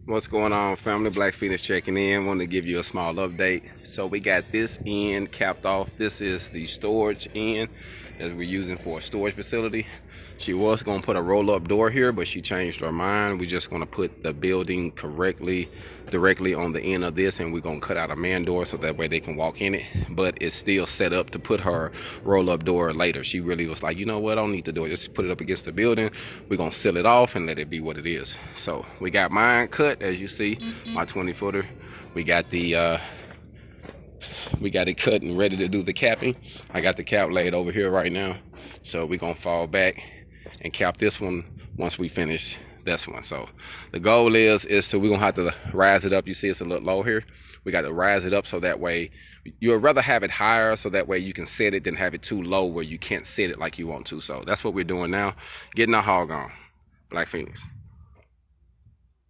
What's going on, family? Black Feniks checking in. Wanted to give you a small update. So we got this end capped off. This is the storage end that we're using for a storage facility. She was going to put a roll-up door here, but she changed her mind. We're just going to put the building directly on the end of this, and we're going to cut out a man door so that way they can walk in it. But it's still set up to put her roll-up door later. She really was like, you know what, I don't need to do it. Just put it up against the building. We're going to seal it off and let it be what it is. So we got mine cut, as you see, my 20-footer. We got it cut and ready to do the capping. I got the cap laid over here right now. So we're going to fall back and cap this one once we finish this one. So the goal is we're gonna have to rise it up. You see it's a little low here. We got to rise it up so that way you would rather have it higher so that way you can set it than have it too low where you can't set it like you want to. So that's what we're doing now, getting our hog on. Black Feniks.